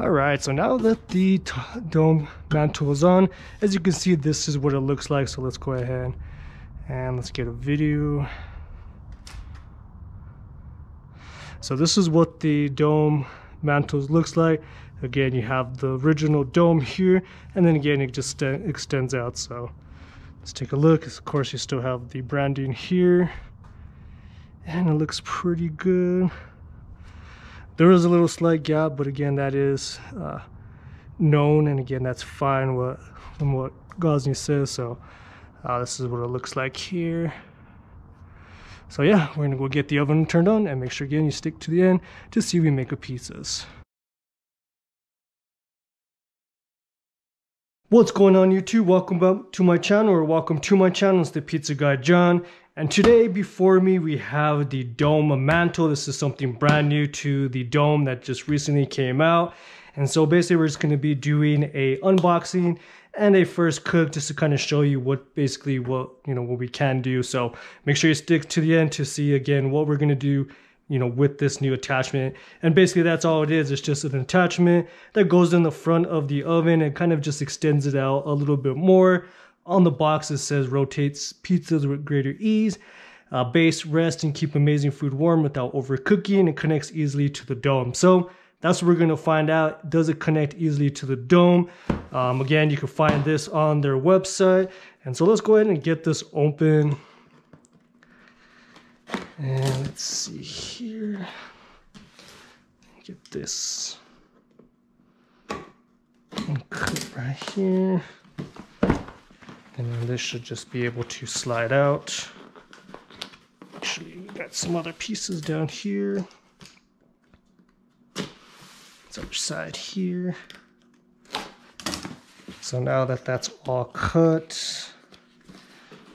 Alright, so now that the dome mantle is on, as you can see, this is what it looks like. So let's go ahead and let's get a video. So this is what the dome mantle looks like. Again, you have the original dome here, and then again it just extends out. So let's take a look. Of course, you still have the branding here, and it looks pretty good. There is a little slight gap, but again, that is known, and again, that's fine from what Gozney says. So this is what it looks like here. So yeah, we're gonna go get the oven turned on, and make sure again you stick to the end to see we make a pizzas. What's going on, YouTube? Welcome back to my channel, or welcome to my channel. It's the Pizza Guy John, and today before me we have the dome mantle. This is something brand new to the dome that just recently came out, and so basically we're just going to be doing a unboxing and a first cook just to kind of show you what we can do. So make sure you stick to the end to see again what we're going to do with this new attachment. And basically that's all it is. It's just an attachment that goes in the front of the oven and kind of just extends it out a little bit more. On the box it says rotates pizzas with greater ease, base, rest, and keep amazing food warm without overcooking, and connects easily to the dome. So that's what we're going to find out. Does it connect easily to the dome? Again, you can find this on their website. And so let's go ahead and get this open. And let's see here. Get this and cut right here. And then this should just be able to slide out. Actually, we got some other pieces down here. This other side here. So now that that's all cut,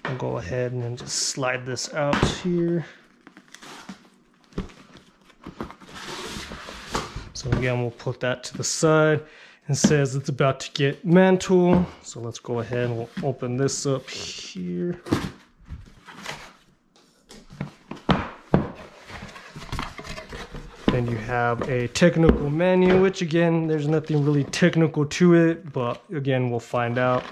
I'll go ahead and just slide this out here. So again, we'll put that to the side. It says it's about to get mantle. So let's go ahead and we'll open this up here. Then you have a technical manual, which again, there's nothing really technical to it, but again, we'll find out.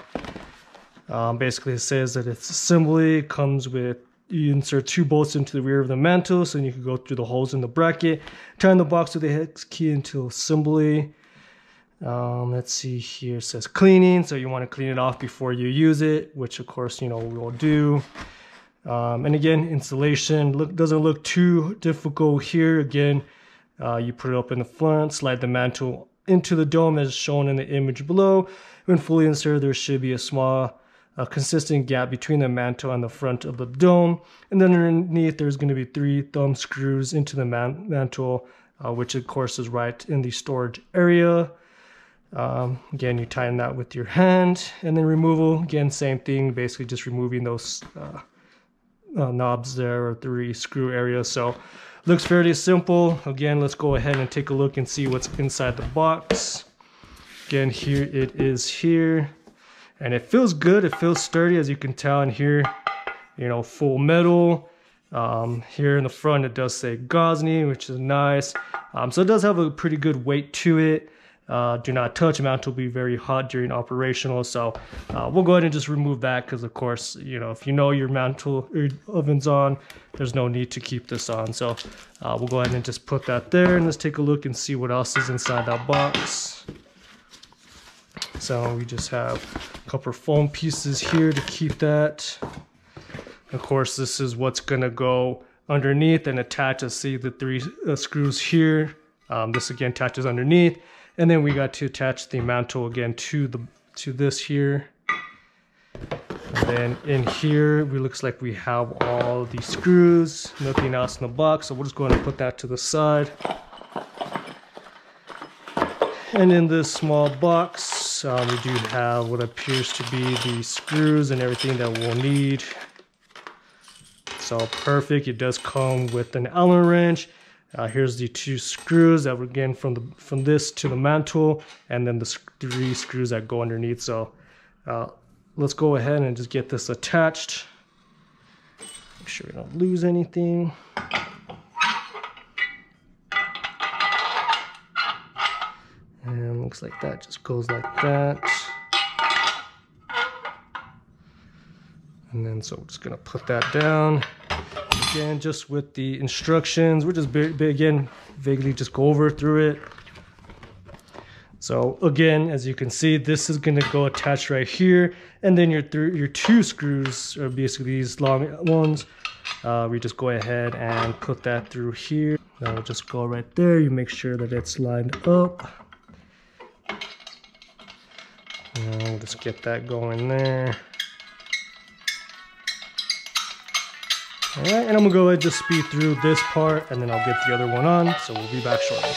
Basically, it says that it's assembly. It comes with, you insert 2 bolts into the rear of the mantle, so you can go through the holes in the bracket. Turn the box with the hex key into assembly. Let's see here. It says cleaning, so you want to clean it off before you use it, which of course we'll do. And again, installation doesn't look too difficult here. Again, you put it up in the front, slide the mantle into the dome as shown in the image below. When fully inserted, there should be a small consistent gap between the mantle and the front of the dome, and then underneath there's going to be 3 thumb screws into the mantle, which of course is right in the storage area. Again, you tighten that with your hand, and then removal, again, same thing, basically just removing those knobs there, or 3 screw areas. So looks fairly simple. Again, let's go ahead and take a look and see what's inside the box. Again, here it is here, and it feels good. It feels sturdy, as you can tell in here, full metal. Here in the front it does say Gozney, which is nice. So it does have a pretty good weight to it. Do not touch. Mantle will be very hot during operational, so we'll go ahead and just remove that, because of course if your mantle or oven's on, there's no need to keep this on. So we'll go ahead and just put that there, and let's take a look and see what else is inside that box. So we just have a couple of foam pieces here to keep that. Of course, this is what's gonna go underneath and attach. See the 3 screws here. This again attaches underneath, and then we got to attach the mantle again to this here. And then in here, looks like we have all the screws, nothing else in the box. So we're just going to put that to the side. And in this small box, we do have what appears to be the screws and everything that we'll need. So perfect. It does come with an Allen wrench. Here's the 2 screws that were again from this to the mantle, and then the 3 screws that go underneath. So let's go ahead and just get this attached. Make sure we don't lose anything. And looks like that, just goes like that. And then so we're just gonna put that down. Again, just with the instructions, we're just again vaguely just go over through it. So again, as you can see, this is gonna go attached right here, and then your two screws are basically these long ones. We just go ahead and put that through here. That'll just go right there. You make sure that it's lined up. And we'll just get that going there. All right, and I'm gonna go ahead and just speed through this part, and then I'll get the other one on. So we'll be back shortly.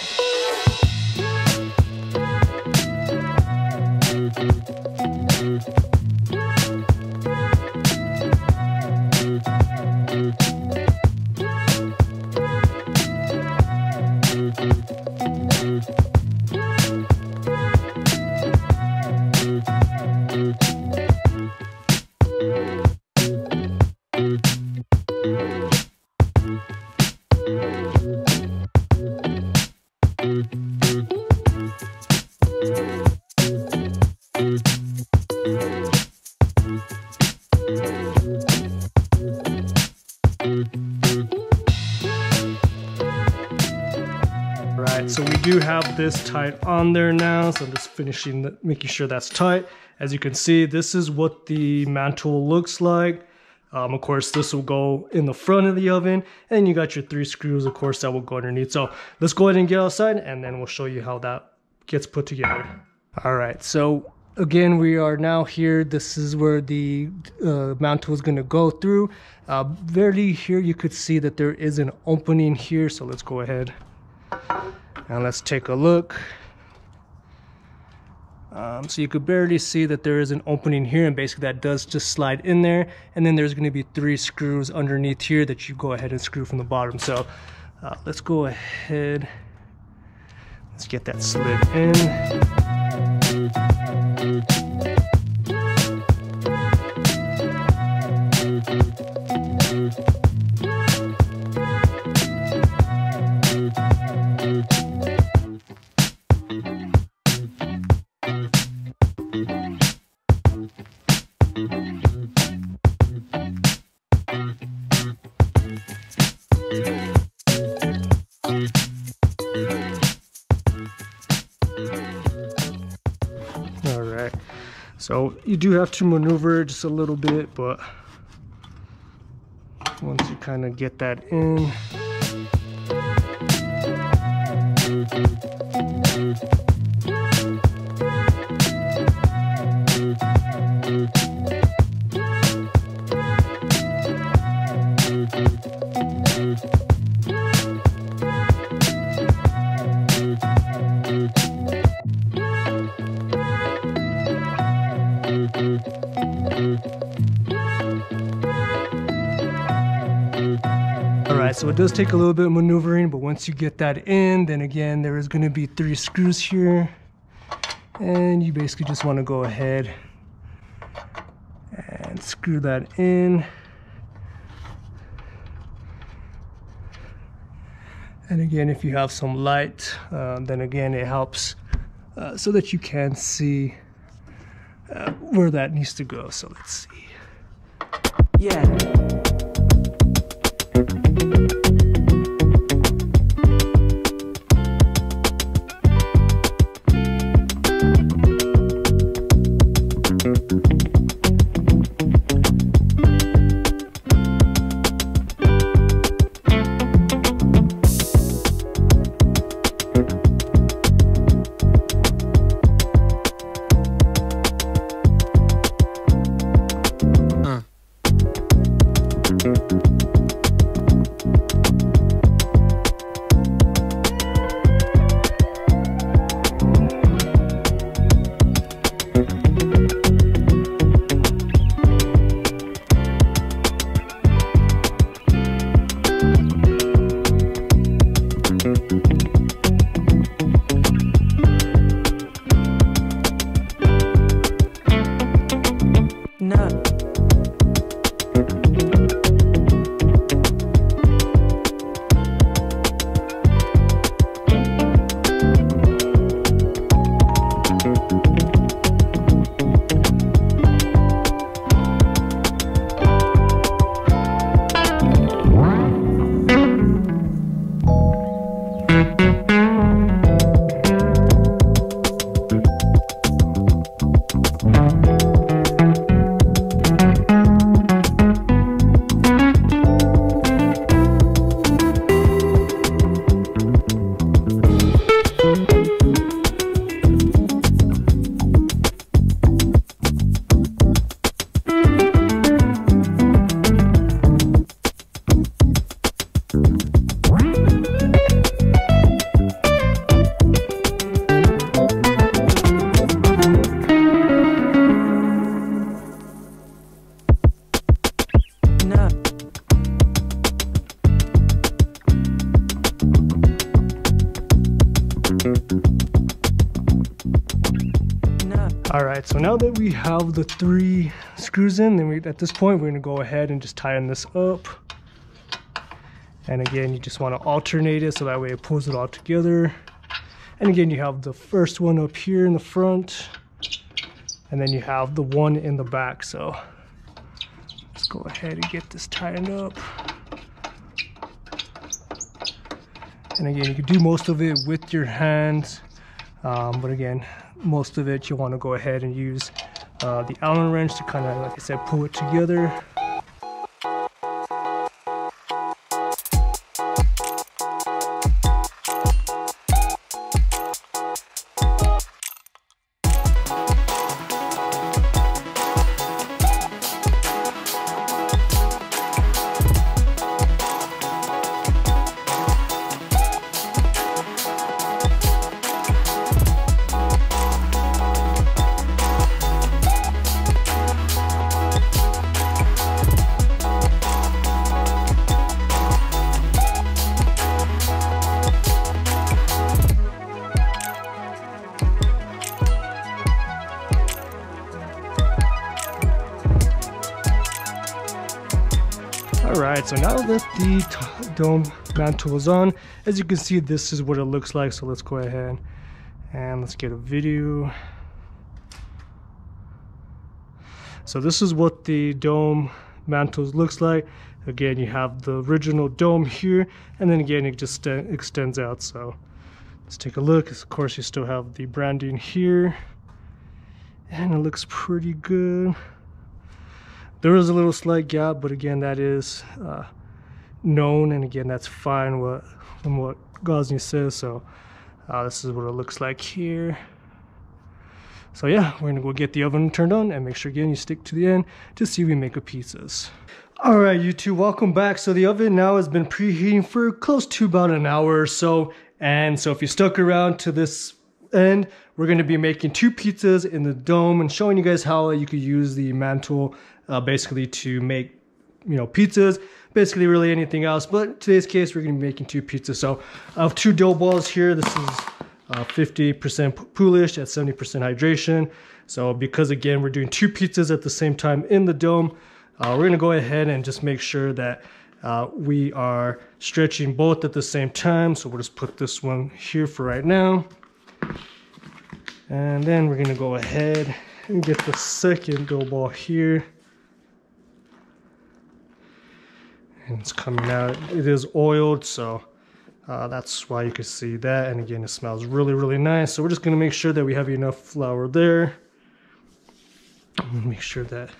Alright, so we do have this tight on there now, so I'm just making sure that's tight. As you can see, this is what the mantle looks like. Of course, this will go in the front of the oven, and you got your 3 screws, of course, that will go underneath. So let's go ahead and get outside, and then we'll show you how that gets put together. Alright, so again, we are now here. This is where the mantle is going to go through. Barely here, you could see that there is an opening here, so let's go ahead and let's take a look. So you could barely see that there is an opening here, and basically that does just slide in there, and then there's going to be 3 screws underneath here that you go ahead and screw from the bottom. So let's go ahead, let's get that slid in. Alright, so you do have to maneuver just a little bit, but once you kind of get that in, Alright, so it does take a little bit of maneuvering, but once you get that in, then again, there is going to be 3 screws here, and you basically just want to go ahead and screw that in. And again, if you have some light, then again, it helps so that you can see where that needs to go. So let's see. Yeah. All right, so now that we have the 3 screws in, then at this point we're gonna go ahead and just tighten this up. And again, you just want to alternate it so that way it pulls it all together. And again, you have the first one up here in the front, and then you have the one in the back. So let's go ahead and get this tightened up. And again, you can do most of it with your hands, but again, most of it you want to go ahead and use the Allen wrench to kind of, like I said, pull it together. Alright, so now that the dome mantle is on, as you can see, this is what it looks like. So let's go ahead and let's get a video. So this is what the dome mantle looks like. Again, you have the original dome here, and then again it just extends out. So let's take a look. Of course, you still have the branding here, and it looks pretty good. There is a little slight gap, but again, that is known, and again, that's fine from what Gozney says. So this is what it looks like here. So yeah, we're gonna go get the oven turned on, and make sure again you stick to the end to see we make the pizzas. All right, YouTube, welcome back. So the oven now has been preheating for close to about an hour or so, and so if you stuck around to this end, we're going to be making 2 pizzas in the dome and showing you guys how you could use the mantle basically to make, you know, pizzas, basically really anything else. But in today's case, we're going to be making 2 pizzas. So I have 2 dough balls here. This is 50% poolish at 70% hydration. So because again, we're doing 2 pizzas at the same time in the dome, we're going to go ahead and just make sure that we are stretching both at the same time. So we'll just put this one here for right now. And then we're going to go ahead and get the second dough ball here. And it's coming out. It is oiled, so that's why you can see that. And again, it smells really, really nice. So we're just going to make sure that we have enough flour there. And make sure that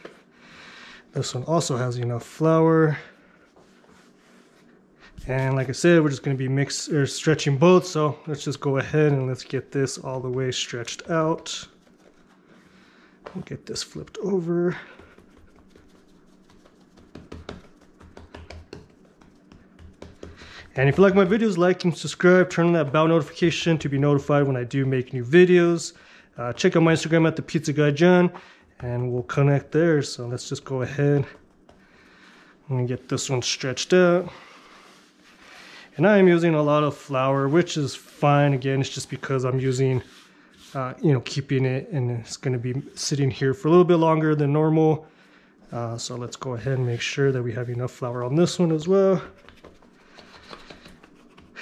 this one also has enough flour. And like I said, we're just going to be stretching both. So let's just go ahead and let's get this all the way stretched out. We'll get this flipped over. And if you like my videos, like and subscribe, turn on that bell notification to be notified when I do make new videos. Check out my Instagram at the Pizza Guy John, and we'll connect there. So let's just go ahead and get this one stretched out. And I am using a lot of flour, which is fine. Again, it's just because I'm using, you know, keeping it, and it's going to be sitting here for a little bit longer than normal. So let's go ahead and make sure that we have enough flour on this one as well.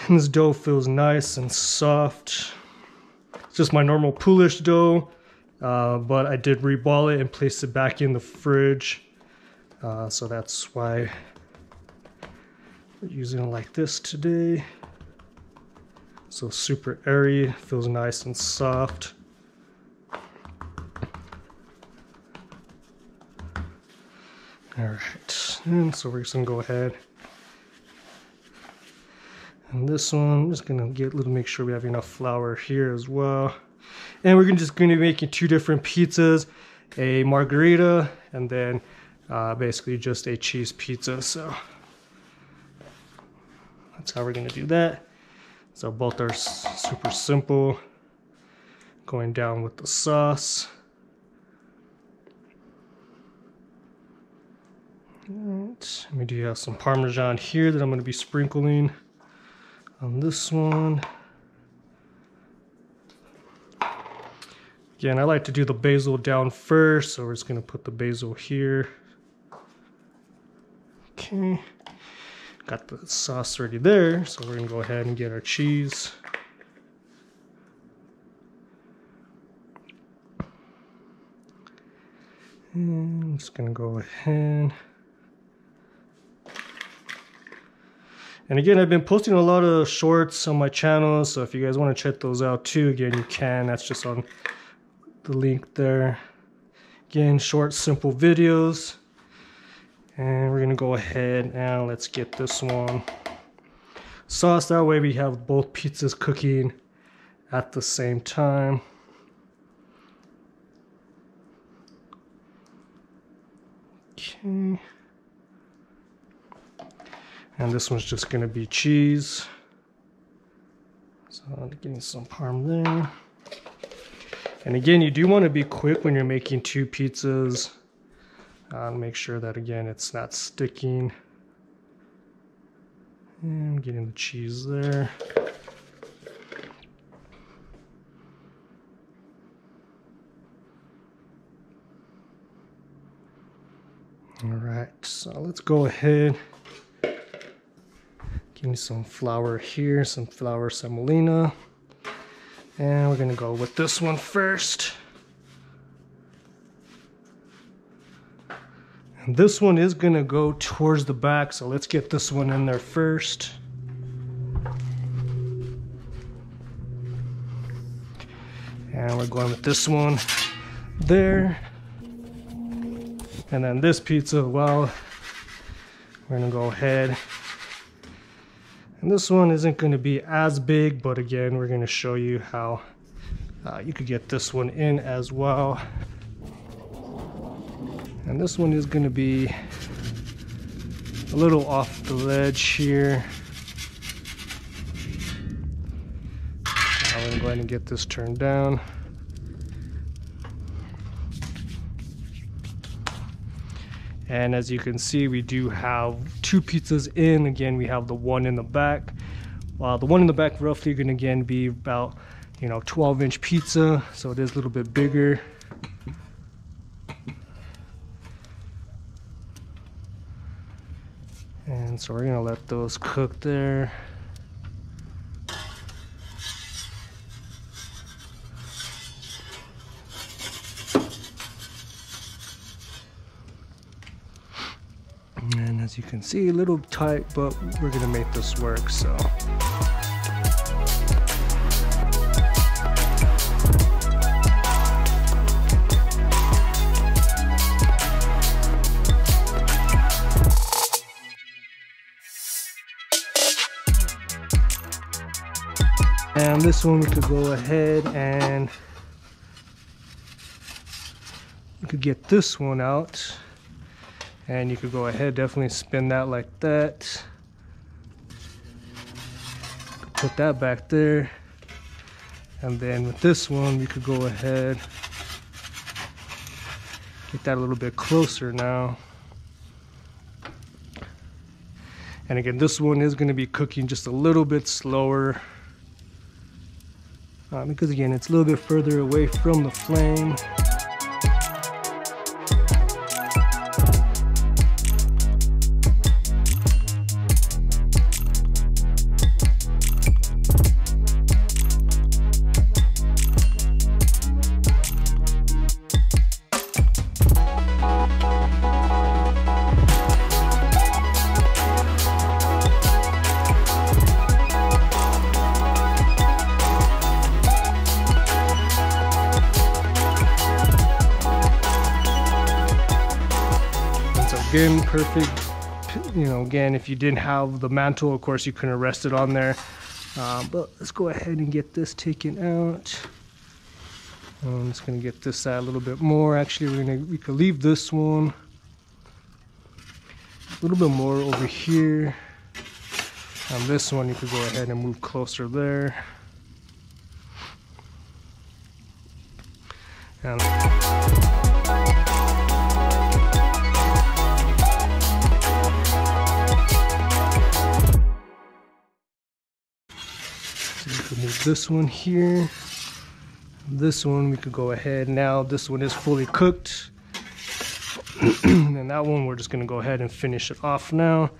And this dough feels nice and soft. It's just my normal poolish dough, but I did reball it and place it back in the fridge. So that's why we're using it like this today. So super airy, feels nice and soft. All right, and so we're just gonna go ahead. And this one, I'm just gonna make sure we have enough flour here as well. And we're just gonna be making 2 different pizzas, a margarita, and then basically just a cheese pizza. So that's how we're gonna do that. So both are super simple. Going down with the sauce. All right, we do have some Parmesan here that I'm gonna be sprinkling on this one. Again, I like to do the basil down first, so we're just going to put the basil here. Okay, got the sauce already there, so we're going to go ahead and get our cheese. And I'm just going to go ahead. And again, I've been posting a lot of shorts on my channel, so if you guys want to check those out too, again, you can. That's just on the link there. Again, short, simple videos. And we're gonna go ahead and let's get this one sauce. That way we have both pizzas cooking at the same time. Okay. And this one's just gonna be cheese. So I'm getting some parm there. And again, you do want to be quick when you're making 2 pizzas. Make sure that, again, it's not sticking. And getting the cheese there. All right, so let's go ahead. Give me some flour here, some flour semolina. And we're gonna go with this one first. And this one is gonna go towards the back, so let's get this one in there first. And we're going with this one there. And then this pizza, well, we're gonna go ahead. And this one isn't going to be as big, but again, we're going to show you how you could get this one in as well. And this one is going to be a little off the ledge here. I'm going to go ahead and get this turned down. And as you can see, we do have 2 pizzas in. Again, we have the one in the back. The one in the back roughly going to again be about, 12-inch pizza. So it is a little bit bigger. And so we're going to let those cook there. And as you can see, a little tight, but we're gonna make this work, so. And this one we could go ahead and we could get this one out. And you could go ahead, definitely spin that like that. Put that back there. And then with this one, we could go ahead, get that a little bit closer now. And again, this one is going to be cooking just a little bit slower. Because again, it's a little bit further away from the flame. Again, perfect. Again, if you didn't have the mantle, of course you couldn't rest it on there. But let's go ahead and get this taken out. I'm just gonna get this side a little bit more. Actually, we could leave this one a little bit more over here. And this one, you could go ahead and move closer there. And move this one here. This one we could go ahead now. This one is fully cooked. And that one we're just gonna go ahead and finish it off now.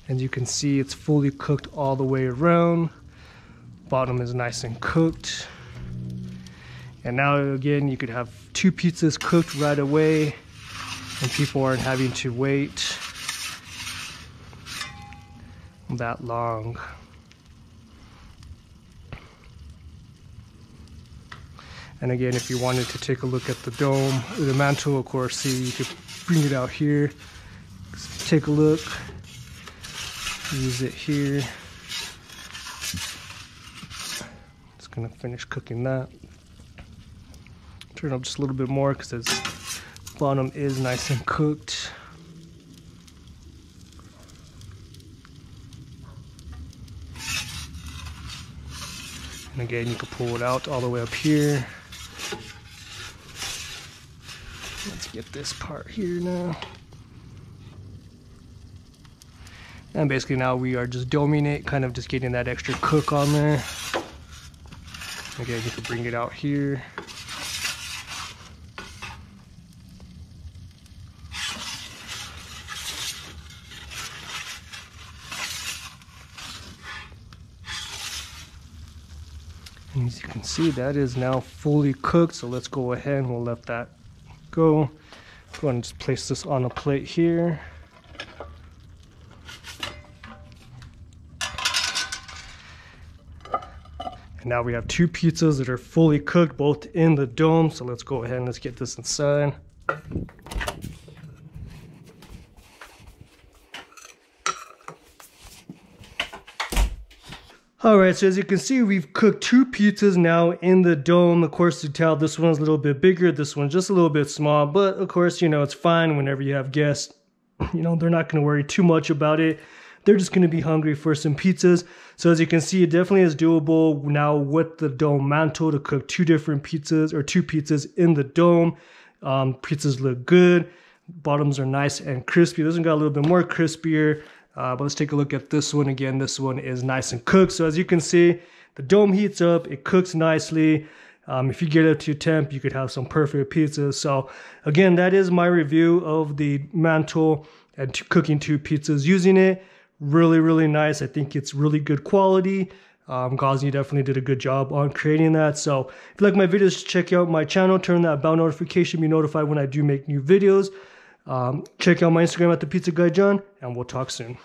As you can see, it's fully cooked all the way around. Bottom is nice and cooked. And now again, you could have 2 pizzas cooked right away and people aren't having to wait that long. And again, if you wanted to take a look at the dome, the mantle, of course, see, you could bring it out here, take a look, use it here. Just gonna finish cooking that. Turn up just a little bit more because its bottom is nice and cooked. And again, you can pull it out all the way up here. Let's get this part here now. And basically now we are just doming it, kind of just getting that extra cook on there. Again, you can bring it out here. And as you can see, that is now fully cooked. So let's go ahead and we'll let that go. Go ahead and just place this on a plate here. And now we have 2 pizzas that are fully cooked, both in the dome. So let's go ahead and let's get this inside. Alright, so as you can see, we've cooked 2 pizzas now in the dome. Of course, you tell this one's a little bit bigger, this one's just a little bit small, but of course, you know, it's fine whenever you have guests. You know, they're not going to worry too much about it. They're just going to be hungry for some pizzas. So as you can see, it definitely is doable now with the dome mantle to cook 2 different pizzas, or 2 pizzas in the dome. Pizzas look good. Bottoms are nice and crispy. This one got a little bit more crispier. But let's take a look at this one again. This one is nice and cooked. So as you can see, the dome heats up, it cooks nicely. If you get it to temp, you could have some perfect pizzas. So again, that is my review of the mantle and cooking 2 pizzas using it. Really, really nice. I think it's really good quality. Gozney definitely did a good job on creating that. So if you like my videos, check out my channel, turn that bell notification, be notified when I do make new videos. Check out my Instagram at the Pizza Guy John, and we'll talk soon.